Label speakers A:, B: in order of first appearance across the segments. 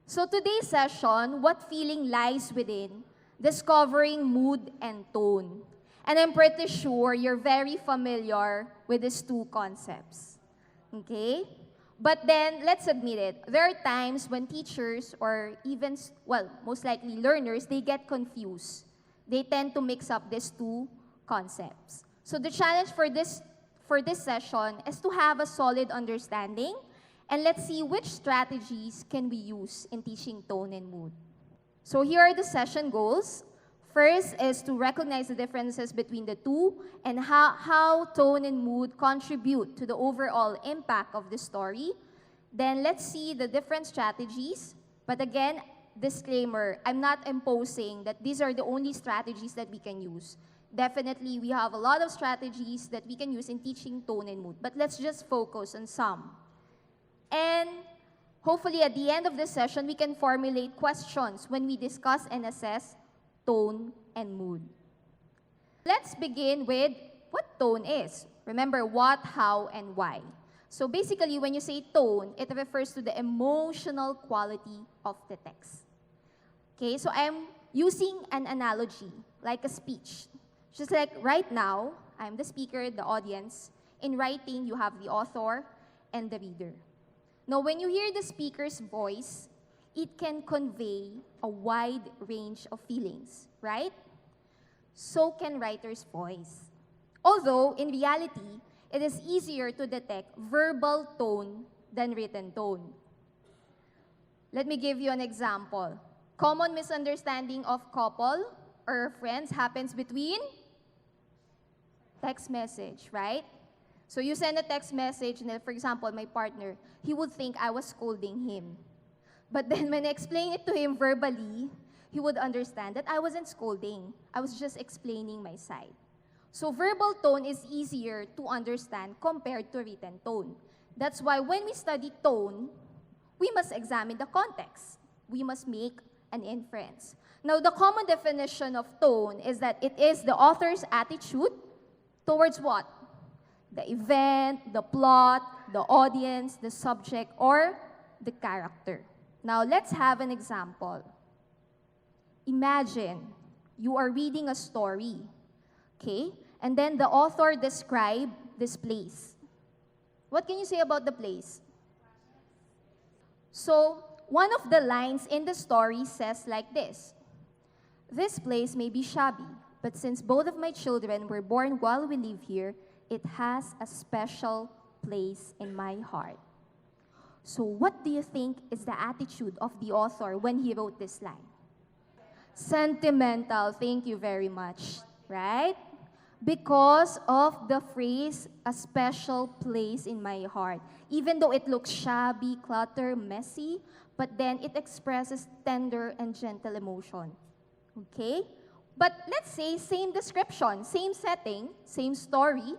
A: So today's session, what feeling lies within discovering mood and tone. And I'm pretty sure you're very familiar with these two concepts. Okay? But then, let's admit it, there are times when teachers or even, well, most likely learners, they get confused. They tend to mix up these two concepts. So the challenge for this session is to have a solid understanding, and let's see which strategies can we use in teaching tone and mood. So here are the session goals. First is to recognize the differences between the two and how tone and mood contribute to the overall impact of the story. Then let's see the different strategies. But again, disclaimer, I'm not imposing that these are the only strategies that we can use. Definitely, we have a lot of strategies that we can use in teaching tone and mood. But let's just focus on some. And hopefully at the end of this session, we can formulate questions when we discuss and assess tone and mood. Let's begin with what tone is. Remember what, how, and why. So basically, when you say tone, it refers to the emotional quality of the text. Okay, so I'm using an analogy, like a speech. Just like right now, I'm the speaker, the audience. In writing, you have the author and the reader. Now, when you hear the speaker's voice, it can convey a wide range of feelings, right? So can writer's voice. Although, in reality, it is easier to detect verbal tone than written tone. Let me give you an example. Common misunderstanding of couple or friends happens between text message, right? So you send a text message, and then, for example, my partner, he would think I was scolding him. But then when I explain it to him verbally, he would understand that I wasn't scolding. I was just explaining my side. So verbal tone is easier to understand compared to written tone. That's why when we study tone, we must examine the context. We must make an inference. Now, the common definition of tone is that it is the author's attitude towards what? The event, the plot, the audience, the subject, or the character. Now, let's have an example. Imagine you are reading a story, okay? And then the author described this place. What can you say about the place? So, one of the lines in the story says like this: "This place may be shabby, but since both of my children were born while we live here, it has a special place in my heart." So what do you think is the attitude of the author when he wrote this line? Sentimental, thank you very much, right? Because of the phrase, "a special place in my heart." Even though it looks shabby, cluttered, messy, but then it expresses tender and gentle emotion, okay? But let's say same description, same setting, same story,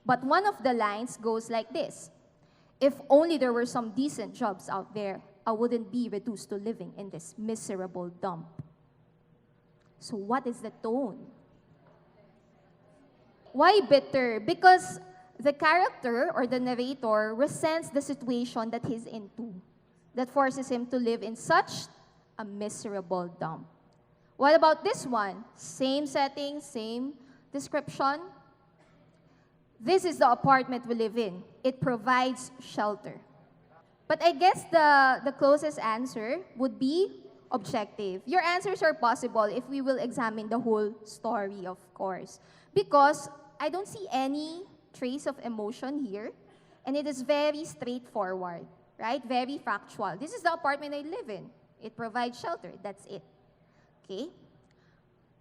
A: but one of the lines goes like this: "If only there were some decent jobs out there, I wouldn't be reduced to living in this miserable dump." So what is the tone? Why bitter? Because the character or the narrator resents the situation that he's into, that forces him to live in such a miserable dump. What about this one? Same setting, same description. "This is the apartment we live in. It provides shelter." But I guess the closest answer would be objective. Your answers are possible if we will examine the whole story, of course. Because I don't see any trace of emotion here, and it is very straightforward, right? Very factual. This is the apartment I live in. It provides shelter. That's it. Okay?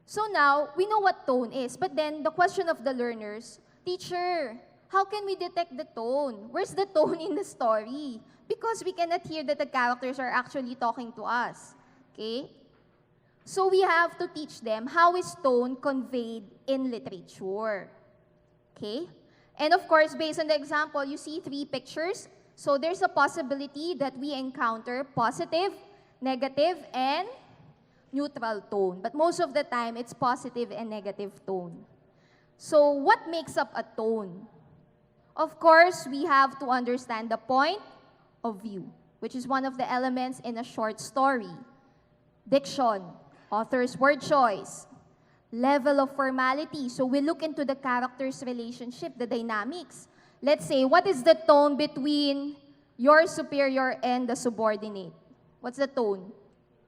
A: So now, we know what tone is, but then the question of the learners, "Teacher, how can we detect the tone? Where's the tone in the story? Because we cannot hear that the characters are actually talking to us." Okay? So we have to teach them how is tone conveyed in literature. Okay? And of course, based on the example, you see 3 pictures. So there's a possibility that we encounter positive, negative, and neutral tone. But most of the time, it's positive and negative tone. So what makes up a tone? Of course, we have to understand the point of view. which is one of the elements in a short story. Diction, author's word choice. Level of formality, so we look into the character's relationship, the dynamics. Let's say, what is the tone between your superior and the subordinate? What's the tone?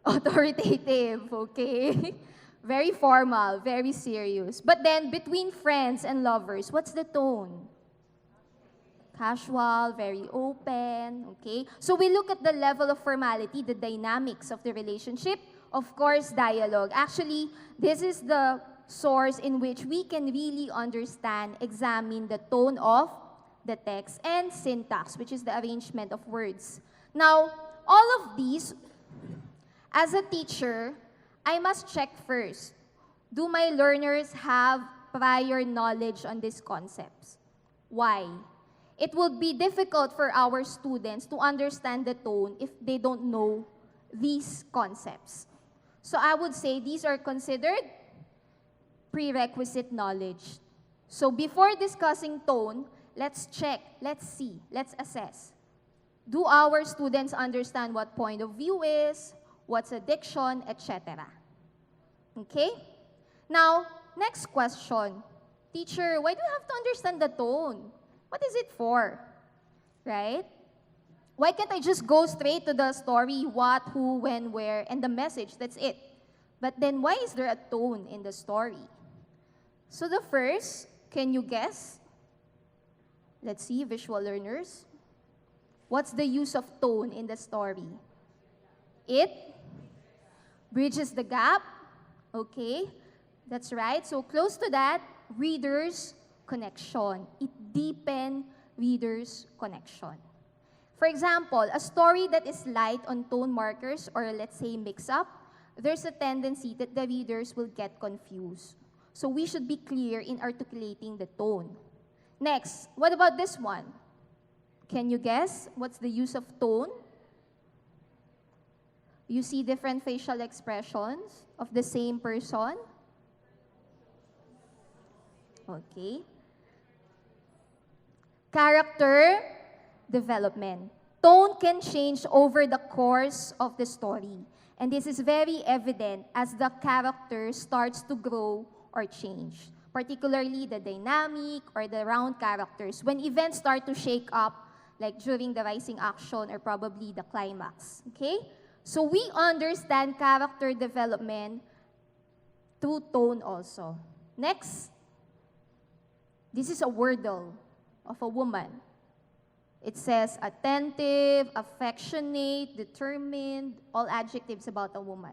A: Authoritative, okay? Very formal, very serious. But then, between friends and lovers, what's the tone? Casual, very open, okay? So we look at the level of formality, the dynamics of the relationship. Of course, dialogue. Actually, this is the source in which we can really understand, examine the tone of the text and syntax, which is the arrangement of words. Now, all of these, as a teacher, I must check first. Do my learners have prior knowledge on these concepts? Why? It will be difficult for our students to understand the tone if they don't know these concepts. So I would say these are considered prerequisite knowledge. So before discussing tone, let's check, let's see, let's assess. Do our students understand what point of view is, what's a diction, etc.? Okay? Now, next question. Teacher, why do you have to understand the tone? What is it for? Right? Why can't I just go straight to the story, what, who, when, where, and the message, that's it? But then why is there a tone in the story? So the first, can you guess? Let's see, visual learners. What's the use of tone in the story? It bridges the gap. Okay, that's right. So close to that, reader's connection. It deepens reader's connection. For example, a story that is light on tone markers, or let's say mix-up, there's a tendency that the readers will get confused. So we should be clear in articulating the tone. Next, what about this one? Can you guess what's the use of tone? You see different facial expressions of the same person? Okay. Character development. Tone can change over the course of the story. And this is very evident as the character starts to grow or change, particularly the dynamic or the round characters, when events start to shake up, like during the rising action or probably the climax, okay? So we understand character development through tone also. Next, this is a wordle of a woman. It says attentive, affectionate, determined, all adjectives about a woman.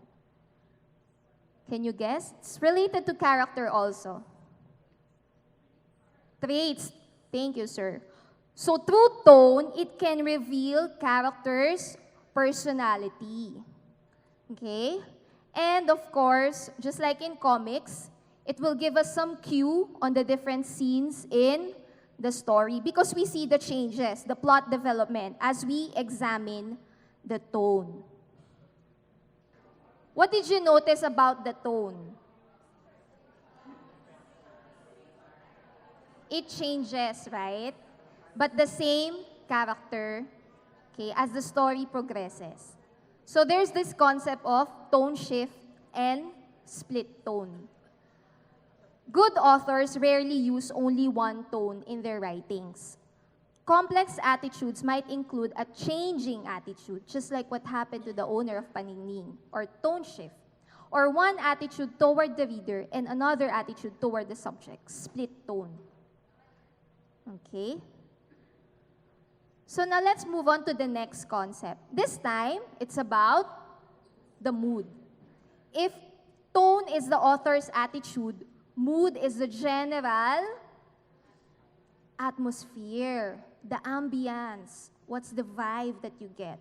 A: Can you guess? It's related to character also. Traits. Thank you, sir. So through tone, it can reveal character's personality. Okay? And of course, just like in comics, it will give us some cue on the different scenes in the story because we see the changes, the plot development, as we examine the tone. What did you notice about the tone? It changes, right? But the same character, okay, as the story progresses. So there's this concept of tone shift and split tone. Good authors rarely use only one tone in their writings. Complex attitudes might include a changing attitude, just like what happened to the owner of Paningning, or tone shift, or one attitude toward the reader and another attitude toward the subject, split tone. Okay? So now let's move on to the next concept. This time, it's about the mood. If tone is the author's attitude, mood is the general atmosphere, the ambience. What's the vibe that you get?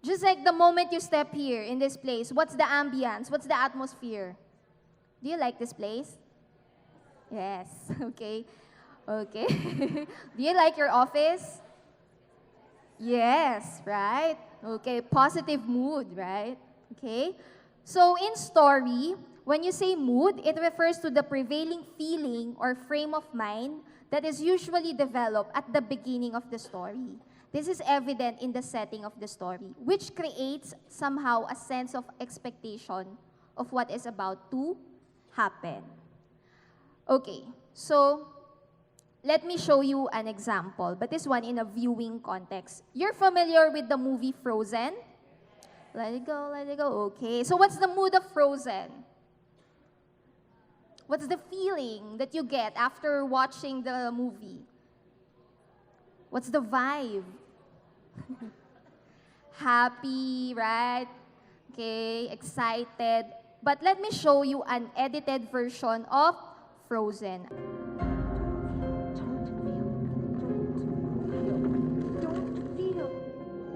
A: Just like the moment you step here in this place, what's the ambience? What's the atmosphere? Do you like this place? Yes, okay. Okay. Do you like your office? Yes, right? Okay, positive mood, right? Okay. So in story, when you say mood, it refers to the prevailing feeling or frame of mind that is usually developed at the beginning of the story. This is evident in the setting of the story, which creates somehow a sense of expectation of what is about to happen. Okay, so let me show you an example, but this one in a viewing context. You're familiar with the movie Frozen? Let it go, let it go. Okay, so what's the mood of Frozen? What's the feeling that you get after watching the movie? What's the vibe? Happy, right? Okay, excited. But let me show you an edited version of Frozen.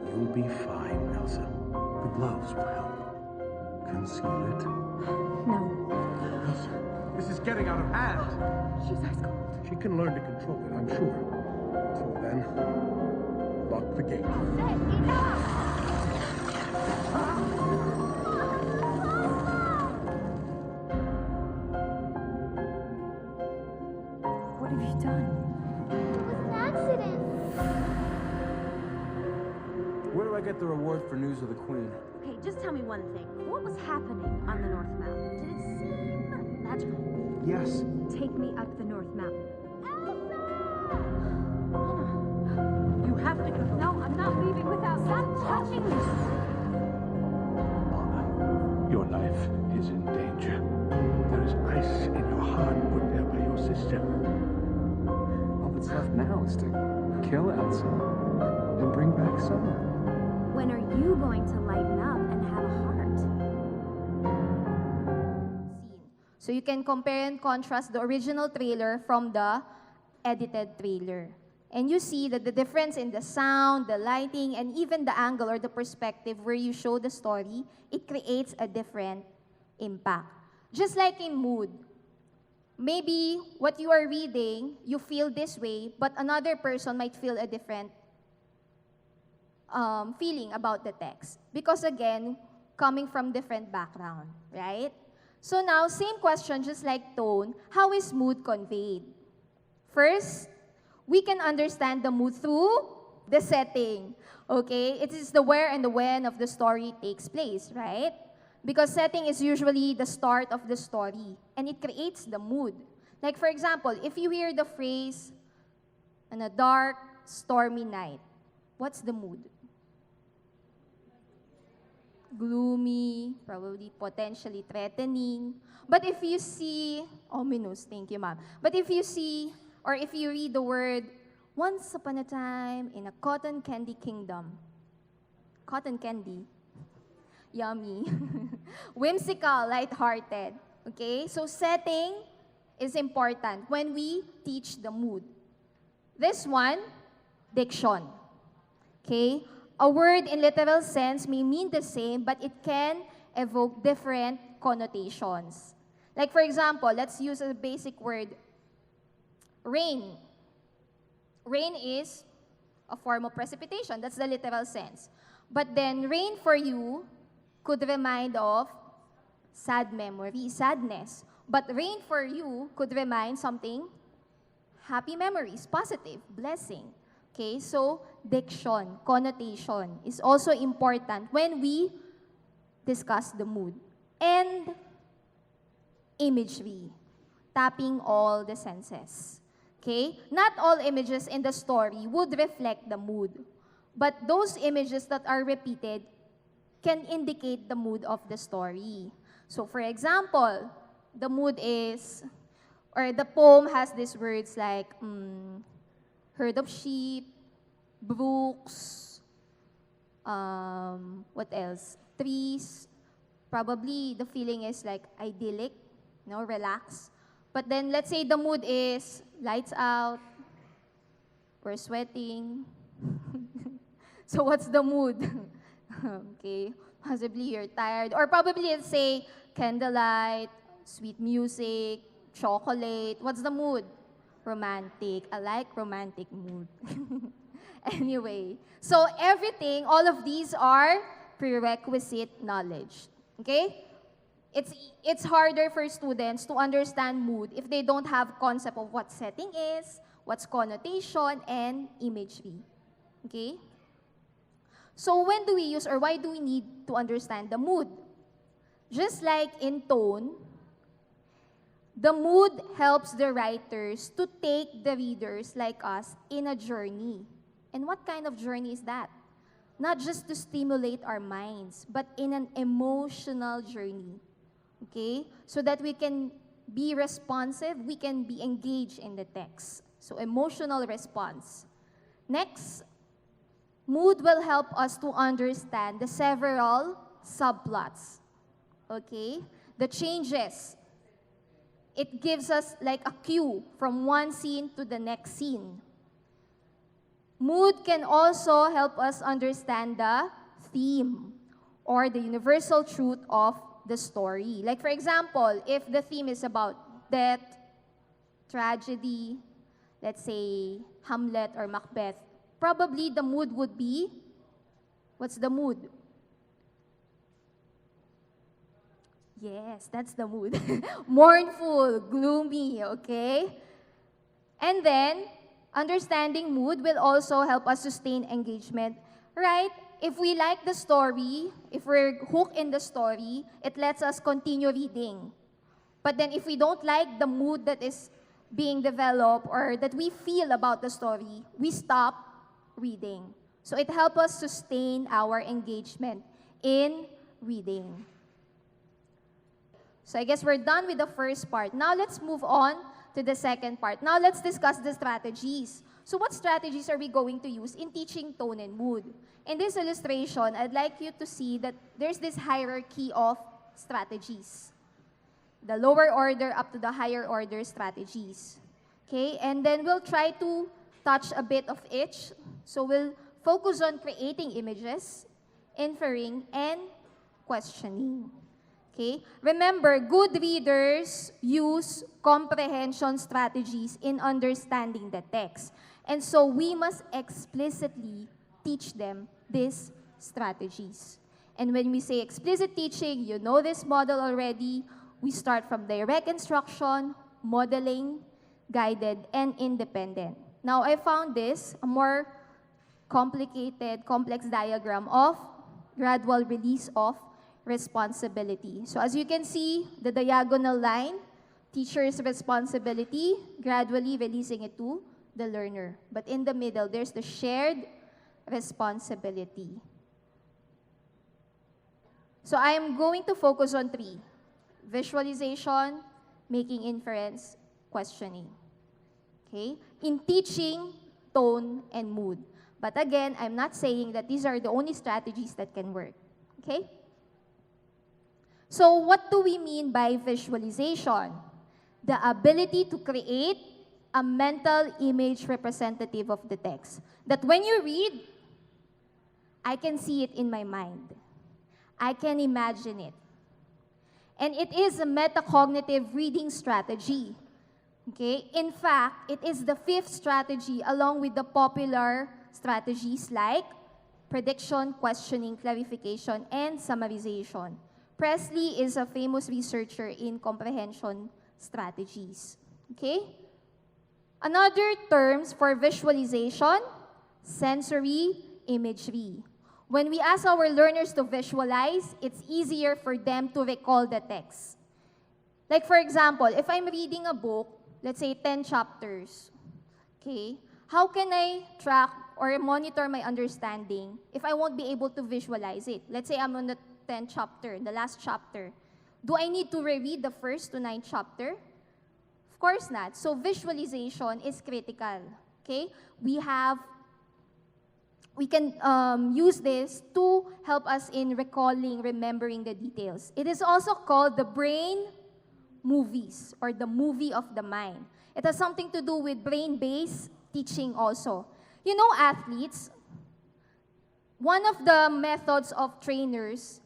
B: You'll be fine, Elsa. The gloves will help. Conceal it.
C: No.
B: Elsa, this is getting out of hand.
C: She's ice cold.
B: She can learn to control it, I'm sure. Till then, lock the gate.
C: What have you done?
D: It was an accident.
E: Where do I get the reward for news of the Queen?
C: Okay, just tell me one thing. What was happening on the North Mountain? Did it seem magical?
B: Yes.
C: Take me up the North Mountain.
D: Elsa!
C: Anna, you have to go. No, I'm not leaving without. Stop touching me!
B: Anna, your life is in danger. There is ice in your heart put there by your sister.
E: All that's left now is to kill Elsa and bring back Summer.
C: When are you going to lighten up and have a heart?
A: Scene. So you can compare and contrast the original trailer from the edited trailer. And you see that the difference in the sound, the lighting, and even the angle or the perspective where you show the story, it creates a different impact. Just like in mood, maybe what you are reading, you feel this way, but another person might feel a different feeling about the text. Because again, coming from different background, right? So now, same question, just like tone, how is mood conveyed? First, we can understand the mood through the setting, okay? It is the where and the when of the story takes place, right? Because setting is usually the start of the story, and it creates the mood. Like for example, if you hear the phrase, on a dark, stormy night, what's the mood? Gloomy, probably potentially threatening. But if you see, ominous, thank you ma'am. But if you see, or if you read the word, once upon a time in a cotton candy kingdom. Cotton candy. Yummy. Whimsical, lighthearted. Okay? So setting is important when we teach the mood. This one, diction. Okay? A word in literal sense may mean the same, but it can evoke different connotations. Like for example, let's use a basic word, rain. Rain is a form of precipitation. That's the literal sense. But then rain for you could remind of sad memory, sadness. But rain for you could remind something, happy memories, positive, blessing. Okay, so diction, connotation is also important when we discuss the mood. And imagery, tapping all the senses. Okay? Not all images in the story would reflect the mood, but those images that are repeated can indicate the mood of the story. So for example, the mood is, or the poem has these words like herd of sheep, brooks, what else? Trees. Probably the feeling is like idyllic, relax. But then let's say the mood is lights out, we're sweating. So what's the mood? Okay, possibly you're tired. Or probably let's say candlelight, sweet music, chocolate. What's the mood? Romantic. I like romantic mood. Anyway, so everything, all of these are prerequisite knowledge. Okay? It's harder for students to understand mood if they don't have concept of what setting is, what's connotation, and imagery. Okay? So when do we use or why do we need to understand the mood? Just like in tone, the mood helps the writers to take the readers like us in a journey. And what kind of journey is that? Not just to stimulate our minds, but in an emotional journey. Okay? So that we can be responsive, we can be engaged in the text. So emotional response. Next, mood will help us to understand the several subplots. Okay? The changes. It gives us like a cue from one scene to the next scene. Mood can also help us understand the theme or the universal truth of the story. Like for example, if the theme is about death, tragedy, let's say Hamlet or Macbeth, probably the mood would be, what's the mood? Yes, that's the mood. Mournful, gloomy, okay? And then, understanding mood will also help us sustain engagement, right? If we like the story, if we're hooked in the story, it lets us continue reading. But then if we don't like the mood that is being developed or that we feel about the story, we stop reading. So it helps us sustain our engagement in reading. So I guess we're done with the first part. Now let's move on to the second part. Now let's discuss the strategies. So what strategies are we going to use in teaching tone and mood? In this illustration, I'd like you to see that there's this hierarchy of strategies. The lower order up to the higher order strategies. Okay, and then we'll try to touch a bit of each. So we'll focus on creating images, inferring, and questioning. Okay? Remember, good readers use comprehension strategies in understanding the text. And so we must explicitly teach them these strategies. And when we say explicit teaching, you know this model already. We start from direct instruction, modeling, guided, and independent. Now, I found this, a more complicated, complex diagram of gradual release of responsibility. So as you can see, the diagonal line, teacher's responsibility, gradually releasing it to the learner. But in the middle, there's the shared responsibility. So I am going to focus on three: visualization, making inference, questioning. Okay? In teaching, tone, and mood. But again, I'm not saying that these are the only strategies that can work. Okay? So what do we mean by visualization? The ability to create a mental image representative of the text. That when you read, I can see it in my mind. I can imagine it. And it is a metacognitive reading strategy. Okay? In fact, it is the fifth strategy along with the popular strategies like prediction, questioning, clarification, and summarization. Presley is a famous researcher in comprehension strategies. Okay? Another terms for visualization, sensory imagery. When we ask our learners to visualize, it's easier for them to recall the text. Like for example, if I'm reading a book, let's say 10 chapters, okay, how can I track or monitor my understanding if I won't be able to visualize it? Let's say I'm on the 10th chapter, the last chapter. Do I need to reread the first to 9th chapter? Of course not. So visualization is critical. Okay? We can use this to help us in recalling, remembering the details. It is also called the brain movies or the movie of the mind. It has something to do with brain-based teaching also. You know, athletes, one of the methods of trainers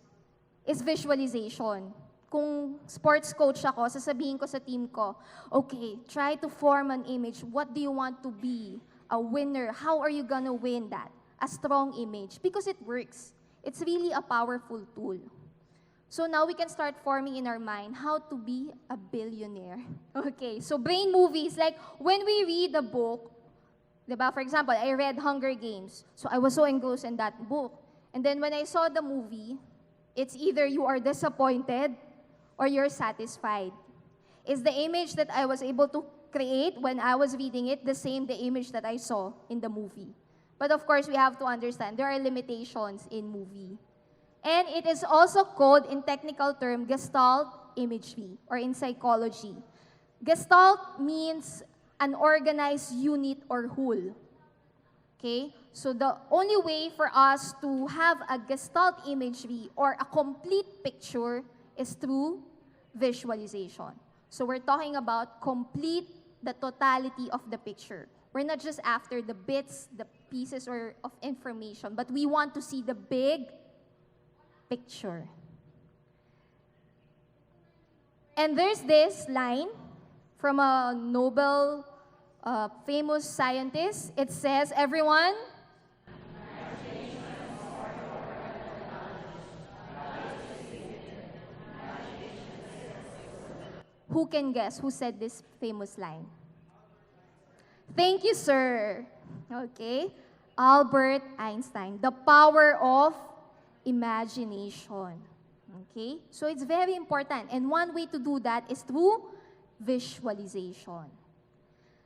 A: is visualization. Kung sports coach ako, sasabihin ko sa team ko, okay, try to form an image. What do you want to be? A winner. How are you gonna win that? A strong image. Because it works. It's really a powerful tool. So now we can start forming in our mind how to be a billionaire. Okay, so brain movies, like when we read a book, diba? For example, I read Hunger Games. So I was so engrossed in that book. And then when I saw the movie, it's either you are disappointed or you're satisfied. Is the image that I was able to create when I was reading it the same the image that I saw in the movie? But of course, we have to understand there are limitations in movie. And it is also called, in technical term, Gestalt imagery, or in psychology. Gestalt means an organized unit or whole. Okay? So the only way for us to have a Gestalt imagery or a complete picture is through visualization. So we're talking about complete the totality of the picture. We're not just after the bits, the pieces of information, but we want to see the big picture. And there's this line from a Nobel famous scientist. It says, everyone, who can guess who said this famous line? Thank you, sir. Okay. Albert Einstein, the power of imagination. Okay? So it's very important. And one way to do that is through visualization.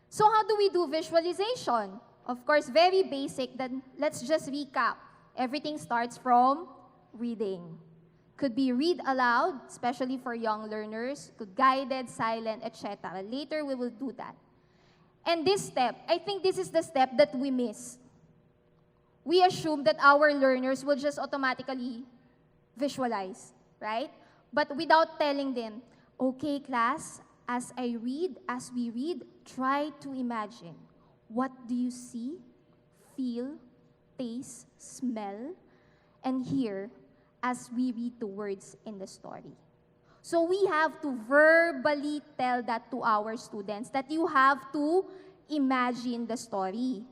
A: So how do we do visualization? Of course, very basic. Then let's just recap. Everything starts from reading. Could be read aloud, especially for young learners, could guided, silent, etc. Later, we will do that. And this step, I think this is the step that we miss. We assume that our learners will just automatically visualize, right? But without telling them, okay, class, as we read, try to imagine. What do you see, feel, taste, smell, and hear as we read the words in the story? So we have to verbally tell that to our students, that you have to imagine the story.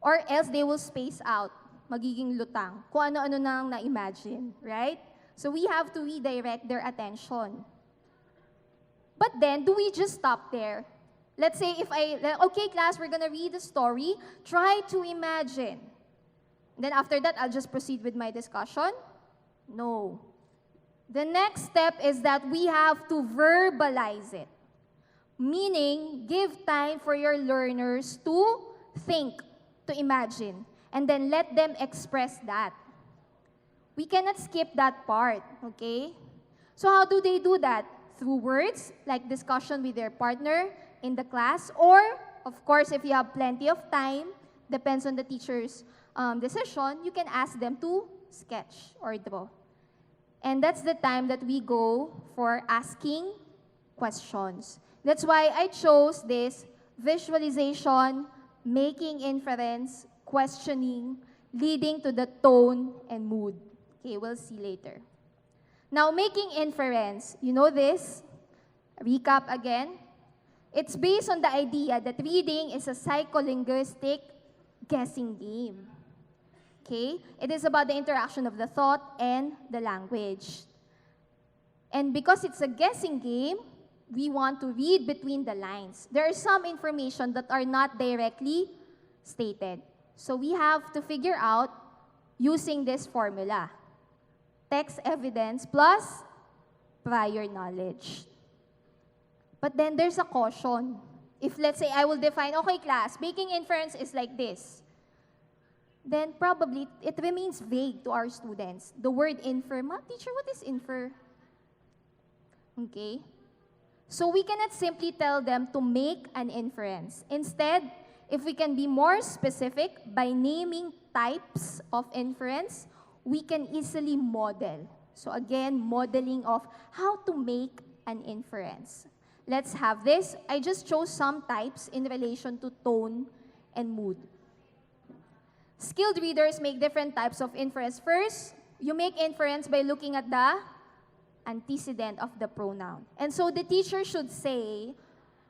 A: Or else they will space out, magiging lutang, kung ano-ano nang na-imagine, right? So we have to redirect their attention. But then, do we just stop there? Let's say okay class, we're gonna read the story, try to imagine. Then after that, I'll just proceed with my discussion? No. The next step is that we have to verbalize it. Meaning, give time for your learners to think, to imagine, and then let them express that. We cannot skip that part, okay? So how do they do that? Through words, like discussion with their partner in the class, or, of course, if you have plenty of time, depends on the teacher's decision, you can ask them to sketch or draw. And that's the time that we go for asking questions. That's why I chose this visualization, making inference, questioning, leading to the tone and mood. Okay, we'll see later. Now, making inference, you know this? Recap again. It's based on the idea that reading is a psycholinguistic guessing game. Okay? It is about the interaction of the thought and the language. And because it's a guessing game, we want to read between the lines. There is some information that are not directly stated. So we have to figure out using this formula. Text evidence plus prior knowledge. But then there's a caution. If let's say I will define, okay class, making inference is like this, then probably it remains vague to our students. The word infer, teacher, what is infer? Okay? So we cannot simply tell them to make an inference. Instead, if we can be more specific by naming types of inference, we can easily model. So again, modeling of how to make an inference. Let's have this. I just chose some types in relation to tone and mood. Skilled readers make different types of inference. First, you make inference by looking at the antecedent of the pronoun. And so the teacher should say,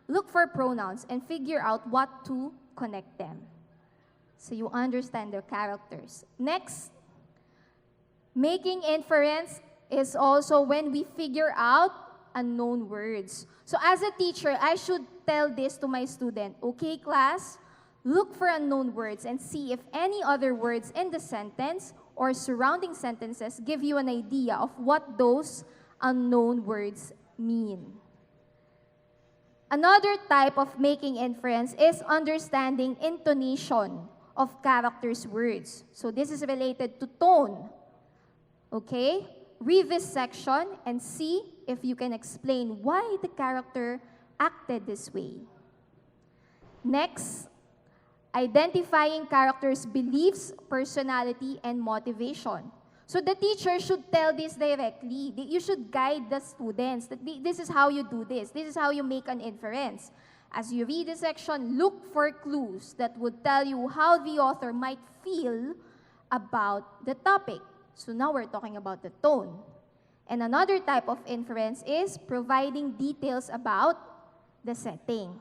A: look for pronouns and figure out what to connect them. So you understand their characters. Next, making inference is also when we figure out unknown words. So as a teacher, I should tell this to my student. Okay, class, look for unknown words and see if any other words in the sentence or surrounding sentences give you an idea of what those unknown words mean. Another type of making inference is understanding intonation of characters' words. So this is related to tone. Okay? Read this section and see if you can explain why the character acted this way. Next, identifying characters' beliefs, personality, and motivation. So the teacher should tell this directly. You should guide the students that this is how you do this. This is how you make an inference. As you read the section, look for clues that would tell you how the author might feel about the topic. So now we're talking about the tone. And another type of inference is providing details about the setting.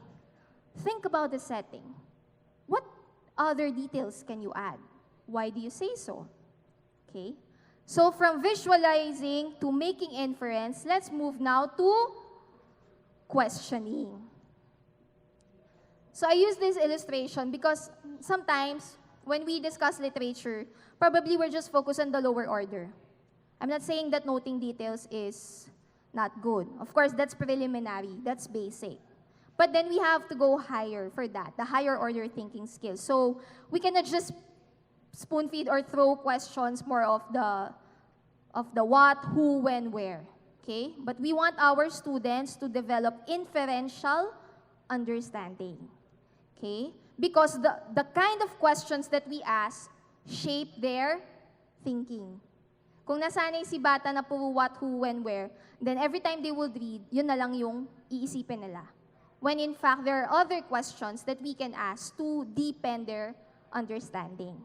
A: Think about the setting. What other details can you add? Why do you say so? Okay. So from visualizing to making inference, let's move now to questioning. So I use this illustration because sometimes when we discuss literature, probably we're just focused on the lower order. I'm not saying that noting details is not good. Of course, that's preliminary, that's basic. But then we have to go higher for that, the higher order thinking skills. So we cannot just spoon feed or throw questions more of the what, who, when, where. Okay? But we want our students to develop inferential understanding. Okay? Because the kind of questions that we ask shape their thinking. Kung nasanay si bata na puro what, who, when, where, then every time they would read, yun na lang yung iisipin nila. When in fact, there are other questions that we can ask to deepen their understanding.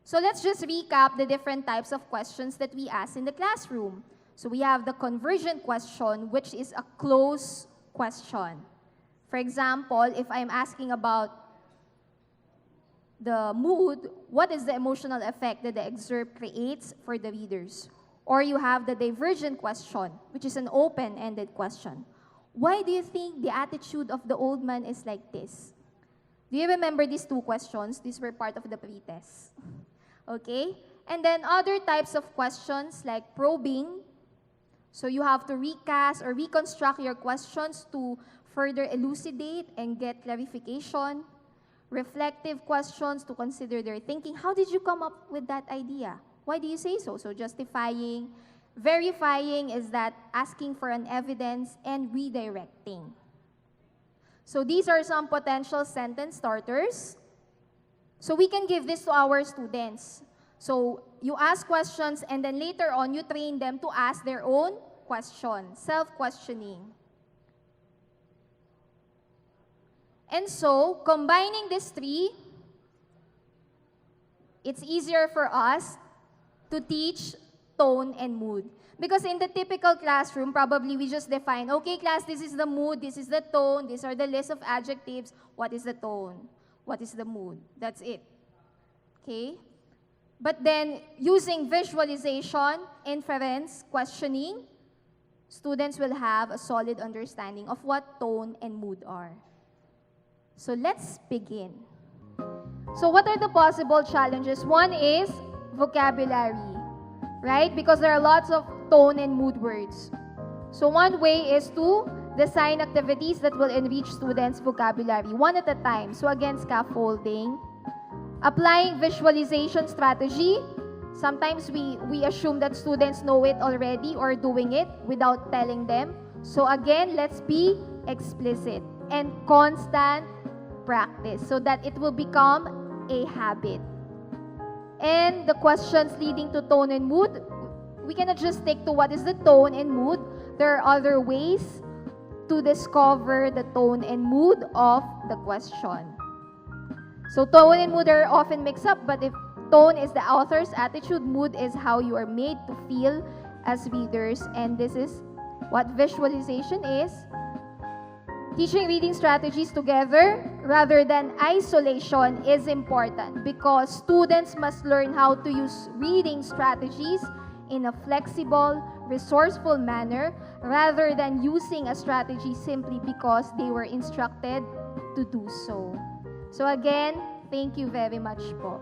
A: So let's just recap the different types of questions that we ask in the classroom. So we have the conversion question, which is a close question. For example, if I'm asking about the mood, what is the emotional effect that the excerpt creates for the readers? Or you have the divergent question, which is an open-ended question. Why do you think the attitude of the old man is like this? Do you remember these two questions? These were part of the pre-test. Okay? And then other types of questions like probing. So you have to recast or reconstruct your questions to further elucidate and get clarification. Reflective questions to consider their thinking. How did you come up with that idea? Why do you say so? So justifying. Verifying is that asking for an evidence and redirecting. So these are some potential sentence starters. So we can give this to our students. So you ask questions and then later on you train them to ask their own questions, self-questioning. And so combining these three, it's easier for us to teach tone and mood. Because in the typical classroom, probably we just define, okay class, this is the mood, this is the tone, these are the list of adjectives. What is the tone? What is the mood? That's it. Okay? But then, using visualization, inference, questioning, students will have a solid understanding of what tone and mood are. So let's begin. So what are the possible challenges? One is vocabulary, right? Because there are lots of tone and mood words. So one way is to design activities that will enrich students' vocabulary, one at a time. So again, scaffolding. Applying visualization strategy. Sometimes we assume that students know it already or doing it without telling them. So again, let's be explicit and constant practice so that it will become a habit. And the questions leading to tone and mood, we cannot just stick to what is the tone and mood. There are other ways to discover the tone and mood of the question. So tone and mood are often mixed up, but if tone is the author's attitude, mood is how you are made to feel as readers, and this is what visualization is. Teaching reading strategies together rather than isolation is important because students must learn how to use reading strategies in a flexible, resourceful manner rather than using a strategy simply because they were instructed to do so. So again, thank you very much po.